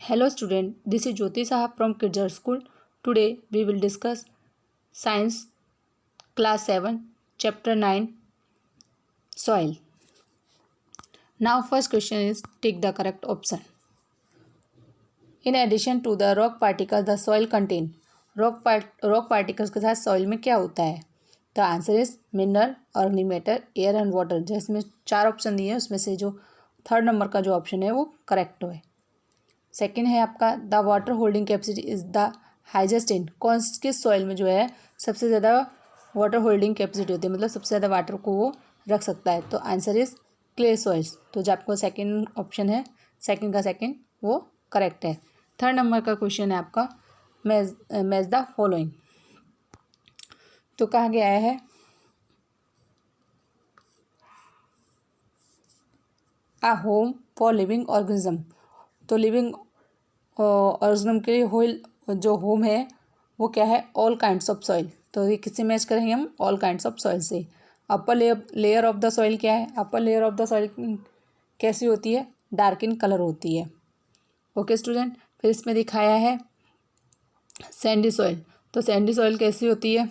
Hello student, this is Jyoti Saha from Kidzar School. Today we will discuss Science Class 7 Chapter 9 Soil. Now first question is take the correct option. In addition to the rock particles the soil contain rock particles के साथ soil में क्या होता है? The answer is mineral, organic matter, air and water. जिसमें 4 option दिए हैं उसमें से जो थर्ड नंबर का जो ऑप्शन है वो करेक्ट है. सेकेंड है आपका the water holding capacity is the highest in कौन किस सॉइल में जो है सबसे ज़्यादा वाटर होल्डिंग कैपेसिटी होती है, मतलब सबसे ज़्यादा वाटर को वो रख सकता है. तो आंसर इज क्ले सॉइल्स. तो जो आपको सेकेंड ऑप्शन है सेकेंड का सेकेंड वो करेक्ट है. थर्ड नंबर का क्वेश्चन है आपका मैच द फॉलोइंग. तो कहा गया है a home for living organism. तो लिविंग ऑर्गेनिज्म के लिए जो होम है वो क्या है? All kinds of soil. तो ये किससे मैच करेंगे हम? ऑल काइंड्स ऑफ सॉइल से. Upper layer of the soil क्या है? Upper layer of the soil कैसी होती है? डार्क इन कलर होती है. Okay student. फिर इसमें दिखाया है सैंडी सॉइल. तो सैंडी सॉइल कैसी होती है?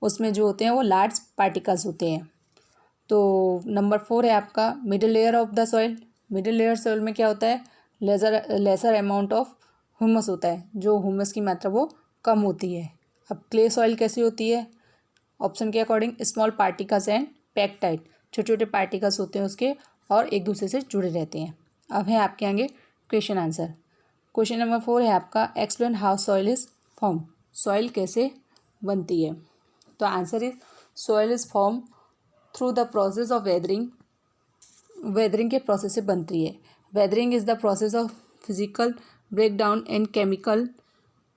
उसमें जो होते हैं वो लार्ज पार्टिकल्स होते हैं. तो नंबर 4 है आपका middle layer of the soil. Middle layer soil में क्या होता है? लेसर अमाउंट ऑफ ह्यूमस होता है, जो ह्यूमस की मात्रा वो कम होती है. अब क्ले सॉइल कैसी होती है? ऑप्शन के according small particles and packed tight. छोटे छोटे पार्टिकल्स होते हैं उसके और एक दूसरे से जुड़े रहते हैं. अब है आपके आगे क्वेश्चन आंसर. क्वेश्चन नंबर 4 है आपका explain how soil is form. Soil कैसे बनती है? तो answer is soil is form through the process of weathering. Weathering के प्रोसेस से बनती है. Weathering is the process of physical breakdown and chemical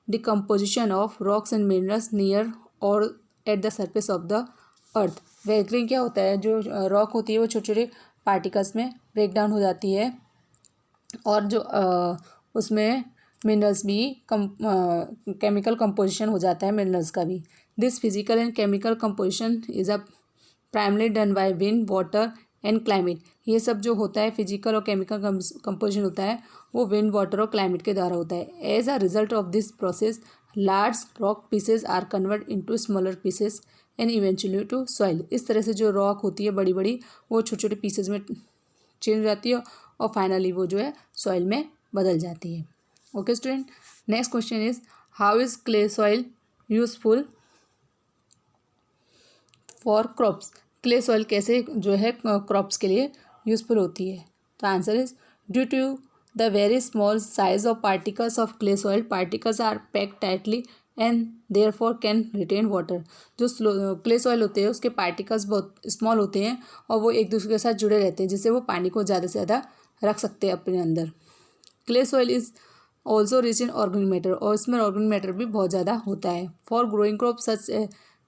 decomposition of rocks and minerals near or at the surface of the earth. Weathering क्या होता है? जो rock होती है वो छोटे छोटे पार्टिकल्स में ब्रेक डाउन हो जाती है और जो उसमें मिनरल्स भी केमिकल कंपोजिशन हो जाता है मिनरल्स का भी. This physical and chemical composition is a primary done by wind, water and climate. ये सब जो होता है फिजिकल और केमिकल कंपोजिशन होता है वो विंड, वाटर और क्लाइमेट के द्वारा होता है. As a result of this process large rock pieces are convert into smaller pieces and eventually to soil. इस तरह से जो रॉक होती है बड़ी बड़ी वो छोटे छोटे पीसेस में चेंज हो जाती है और फाइनली वो जो है सॉइल में बदल जाती है. Okay student. Next question is how is clay soil useful for crops. Clay soil कैसे जो है क्रॉप्स के लिए यूजफुल होती है? तो answer is due to the very small size of particles of clay soil particles are packed tightly and therefore can retain water. जो clay soil होते हैं उसके पार्टिकल्स बहुत स्मॉल होते हैं और वो एक दूसरे के साथ जुड़े रहते हैं जिससे वो पानी को ज़्यादा से ज़्यादा रख सकते हैं अपने अंदर. Clay soil is also rich in organic matter और इसमें ऑर्गेनिक मैटर भी बहुत ज़्यादा होता है. फॉर ग्रोइंग क्रॉप सच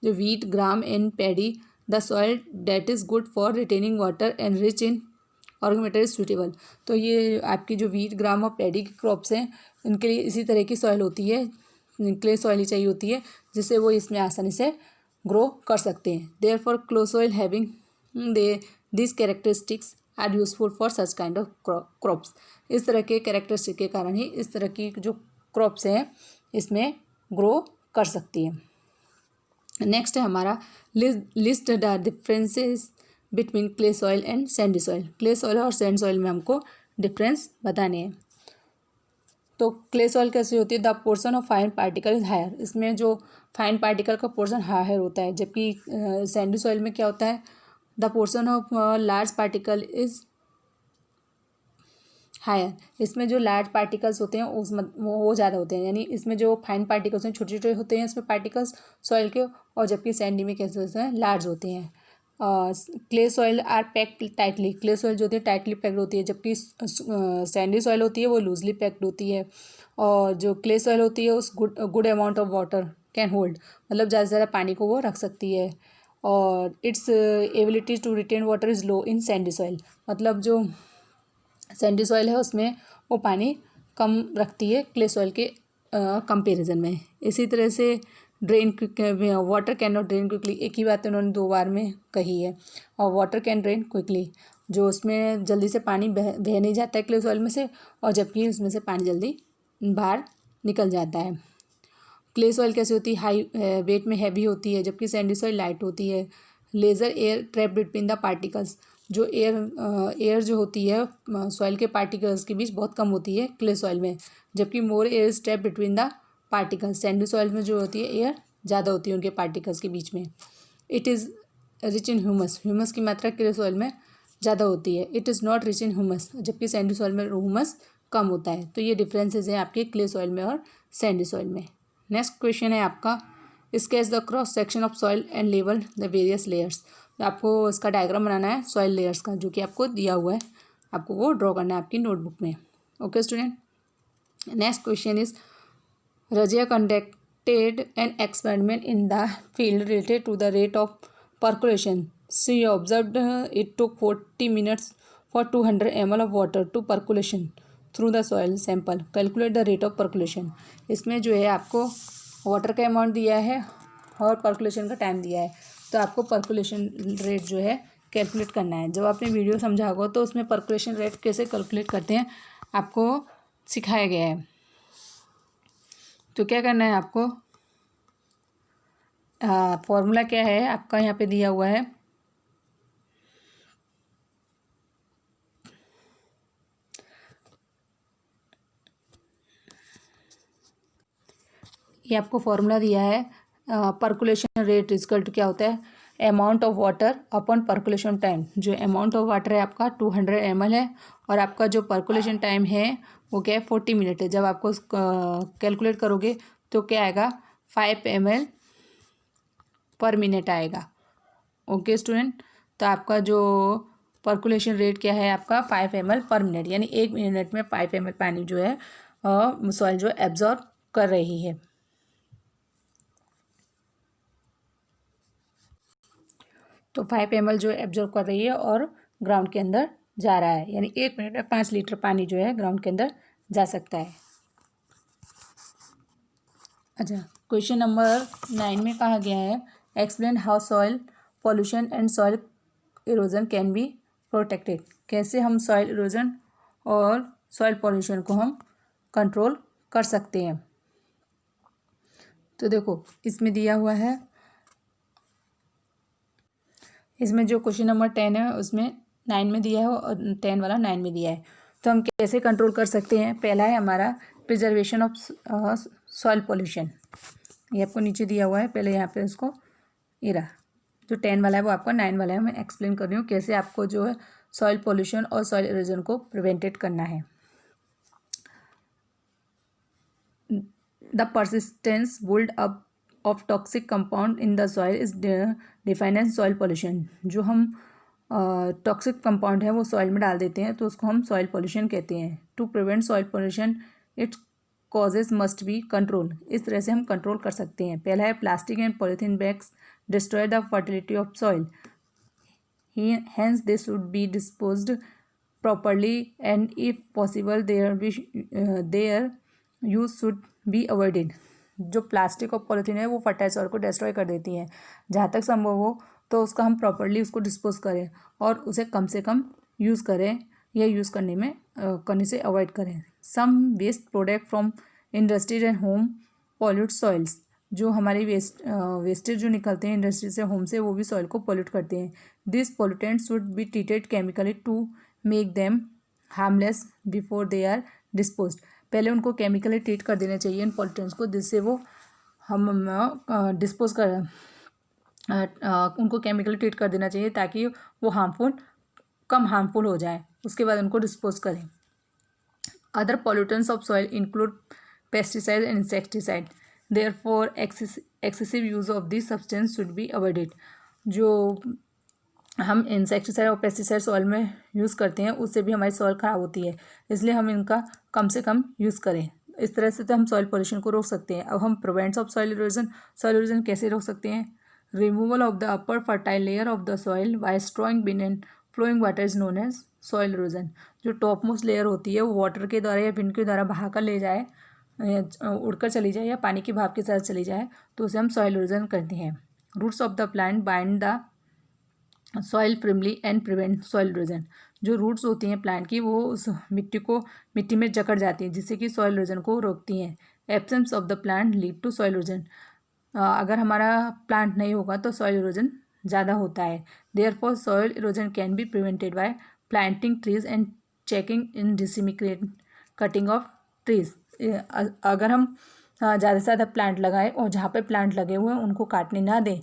जो wheat, gram and paddy the soil that is good for retaining water and rich in organic matter is suitable. तो ये आपकी जो वीट, ग्राम और पैडी की क्रॉप्स हैं इनके लिए इसी तरह की सॉइल होती है, क्ले सॉइल ही चाहिए होती है जिससे वो इसमें आसानी से ग्रो कर सकते हैं. Therefore clay soil having this characteristics are useful for such kind of crops. इस तरह के कैरेक्टरिस्टिक के कारण ही इस तरह की जो क्रॉप्स हैं इसमें ग्रो कर सकती है. नेक्स्ट है हमारा list the differences between clay soil and Sandy soil. Clay soil और सैंड सॉइल में हमको डिफरेंस बताने हैं. तो क्ले सॉइल कैसी होती है? The portion of fine particle is higher. इसमें जो फाइन पार्टिकल का पोर्शन हायर होता है, जबकि सैंडी सॉइल में क्या होता है? The portion of large particle is higher. इसमें जो लार्ज पार्टिकल्स होते हैं वो ज़्यादा होते हैं, यानी इसमें जो फाइन पार्टिकल्स हैं छोटे छोटे होते हैं इसमें पार्टिकल्स सॉइल के, और जबकि सैंडी में कैसे होते हैं? लार्ज होते हैं. Clay soil are packed tightly. Clay soil जो होती है टाइटली पैक्ड होती है जबकि सैंडी सॉइल होती है वो लूजली पैक्ड होती है. और जो क्ले सॉइल होती है उस good amount of water can hold, मतलब ज़्यादा से ज़्यादा पानी को वो रख सकती है. और its ability to retain water is low in sandy soil. मतलब जो सैंडी सॉइल है उसमें वो पानी कम रखती है क्ले सॉइल के कंपेरिजन में. इसी तरह से drain water can not drain quickly. एक ही बात उन्होंने 2 बार में कही है. और वाटर कैन ड्रेन क्विकली. जो उसमें जल्दी से पानी बह नहीं जाता है क्ले सॉइल में से, और जबकि उसमें से पानी जल्दी बाहर निकल जाता है। क्ले सॉइल कैसी होती है, हाई वेट में हैवी होती है, जबकि सैंडी सॉइल लाइट होती है। Laser air trap between the particles, जो एयर जो होती है सॉइल के पार्टिकल्स के बीच बहुत कम होती है क्ले सॉइल में, जबकि मोर air is trap between the particles. Sandy soil में जो होती है एयर ज़्यादा होती है उनके पार्टिकल्स के बीच में। It is rich in humus, humus की मात्रा क्ले सॉइल में ज़्यादा होती है। It is not rich in humus, जबकि सैंडी सॉइल में ह्यूमस कम होता है। तो ये डिफरेंसेस हैं आपके क्ले सॉइल में और सैंडी सॉइल में। नेक्स्ट क्वेश्चन है आपका, sketch the cross section of soil and level the various layers. तो आपको इसका डायग्राम बनाना है सॉइल लेयर्स का, जो कि आपको दिया हुआ है, आपको वो ड्रॉ करना है आपकी नोटबुक में। Okay student. Next question is, Razia conducted an experiment in the field related to the rate of percolation. She observed it took 40 minutes for 200 ml of water to percolation through the soil sample. Calculate the rate of percolation. इसमें जो है आपको water का amount दिया है और percolation का time दिया है, तो आपको परकुलेशन रेट जो है कैलकुलेट करना है। जब आपने वीडियो समझा होगा तो उसमें परकुलेशन रेट कैसे कैलकुलेट करते हैं आपको सिखाया गया है। तो क्या करना है आपको, फॉर्मूला क्या है आपका यहाँ पे दिया हुआ है। ये आपको फॉर्मूला दिया है, परकुलेशन रेट इजकल टू क्या होता है, amount of water upon percolation time. जो अमाउंट ऑफ वाटर है आपका 200 ml है, और आपका जो परकुलेशन टाइम है वो क्या है 40 मिनट है। जब आपको कैलकुलेट करोगे तो क्या आएगा, 5 ml पर मिनट आएगा। Okay student. तो आपका जो परकुलेशन रेट क्या है आपका 5 ml पर मिनट, यानी 1 मिनट में 5 ml पानी जो है सॉइल जो एब्जॉर्ब कर रही है। तो 5 ml जो एब्जॉर्ब कर रही है और ग्राउंड के अंदर जा रहा है, यानी 1 मिनट में 5 लीटर पानी जो है ग्राउंड के अंदर जा सकता है। अच्छा, क्वेश्चन नंबर 9 में कहा गया है, explain how soil pollution and soil erosion can be protected. कैसे हम सॉइल इरोजन और सॉइल पॉल्यूशन को हम कंट्रोल कर सकते हैं। तो देखो इसमें दिया हुआ है, इसमें जो क्वेश्चन नंबर 10 है उसमें 9 में दिया है और 10 वाला 9 में दिया है। तो हम कैसे कंट्रोल कर सकते हैं। पहला है हमारा प्रिजर्वेशन ऑफ सॉइल पॉल्यूशन, ये आपको नीचे दिया हुआ है। पहले यहाँ पे इसको इरा जो 10 वाला है वो आपको 9 वाला है, मैं एक्सप्लेन कर रही हूँ कैसे आपको जो है सॉइल पॉल्यूशन और सॉइल इरोजन को प्रिवेंटेड करना है। The persistence build up of toxic compound in the soil is defined as soil pollution. जो हम टॉक्सिक कंपाउंड है वो सॉइल में डाल देते हैं तो उसको हम सॉइल पॉल्यूशन कहते हैं। To prevent soil pollution its causes must be control. इस तरह से हम कंट्रोल कर सकते हैं। पहला है, plastic and polythene bags destroy the fertility of soil, hence they should be disposed properly and if possible their use should be avoided। जो प्लास्टिक और पॉलीथीन है वो फर्टाइल सॉइल को डिस्ट्रॉय कर देती हैं। जहाँ तक संभव हो तो उसका हम प्रॉपरली उसको डिस्पोज करें और उसे कम से कम यूज़ करें या यूज़ करने से अवॉइड करें। Some waste product from industries and home pollute soils. जो हमारे वेस्टेज जो निकलते हैं इंडस्ट्री से, होम से, वो भी सॉइल को पॉल्यूट करते हैं। This pollutants should be treated chemically to make them harmless before they are disposed. पहले उनको केमिकली ट्रीट कर देना चाहिए इन पोल्यूटेंट्स को, जिससे वो हम डिस्पोज कर उनको केमिकली ट्रीट कर देना चाहिए ताकि वो कम हार्मफुल हो जाए, उसके बाद उनको डिस्पोज करें। Other pollutants of soil include pesticide and insecticide, therefore excessive use of this substance should be avoided. जो हम इंसेक्टिसाइड और पेस्टिसाइड सॉइल में यूज़ करते हैं उससे भी हमारी सॉइल ख़राब होती है, इसलिए हम इनका कम से कम यूज़ करें। इस तरह से तो हम सॉइल पॉल्यूशन को रोक सकते हैं। अब हम प्रिवेंट्स ऑफ सॉइल इरोजन कैसे रोक सकते हैं। Removal of the upper fertile layer of the soil by strong बिन and flowing water is known as soil erosion. जो टॉप मोस्ट लेयर होती है वो वाटर के द्वारा या विंड के द्वारा बहा कर ले जाए, उड़कर चली जाए या पानी की भाप के साथ चली जाए तो उसे हम सॉइल इरोजन करते हैं। Roots of the plant bind the soil firmly and prevent soil erosion. जो रूट्स होती हैं प्लांट की वो उस मिट्टी में जकड़ जाती हैं जिससे कि सॉइल इरोजन को रोकती हैं। Absence of the plant lead to soil erosion. अगर हमारा प्लांट नहीं होगा तो सॉइल इरोजन ज़्यादा होता है। Therefore soil erosion can be prevented by planting trees and checking indiscriminate cutting of trees. अगर हम ज़्यादा से ज़्यादा प्लांट लगाएं और जहाँ पे प्लांट लगे हुए हैं उनको काटने ना दें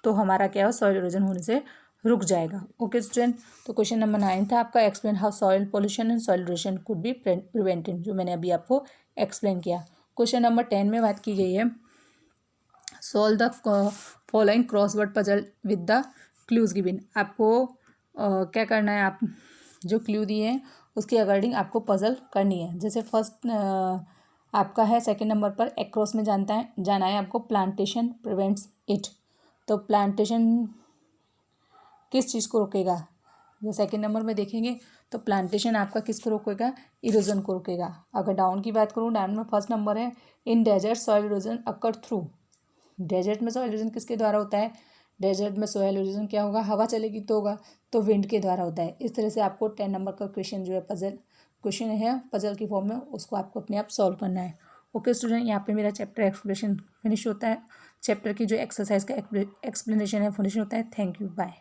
तो हमारा क्या हो, सॉइल इरोजन होने से रुक जाएगा। ओके स्टूडेंट, तो क्वेश्चन नंबर 9 था आपका, explain how soil pollution and soil erosion could be prevented, जो मैंने अभी आपको एक्सप्लेन किया। क्वेश्चन नंबर 10 में बात की गई है, solve the following crossword puzzle with the clues given. आपको क्या करना है, आप जो क्लू दिए हैं उसके अकॉर्डिंग आपको पजल करनी है। जैसे फर्स्ट आपका है सेकंड नंबर पर एक्रॉस में जाना है आपको, प्लांटेशन प्रिवेंट्स इट। तो प्लांटेशन किस चीज़ को रोकेगा, जो सेकंड नंबर में देखेंगे तो प्लांटेशन आपका किसको रोकेगा, इरोजन को रोकेगा। अगर डाउन की बात करूँ, डाउन में फर्स्ट नंबर है, in desert soil erosion occur through. Desert में सॉइल इरोजन किसके द्वारा होता है, डेजर्ट में सॉइल इरोजन क्या होगा, हवा चलेगी तो होगा, तो विंड के द्वारा होता है। इस तरह से आपको 10 नंबर का क्वेश्चन जो है क्वेश्चन है पजल की फॉर्म में, उसको आपको अपने आप सॉल्व करना है। ओके स्टूडेंट, यहाँ पे मेरा चैप्टर एक्सप्लेनेशन फिनिश होता है, चैप्टर की जो एक्सरसाइज का एक्सप्लेनेशन है फिनिश होता है। Thank you, bye.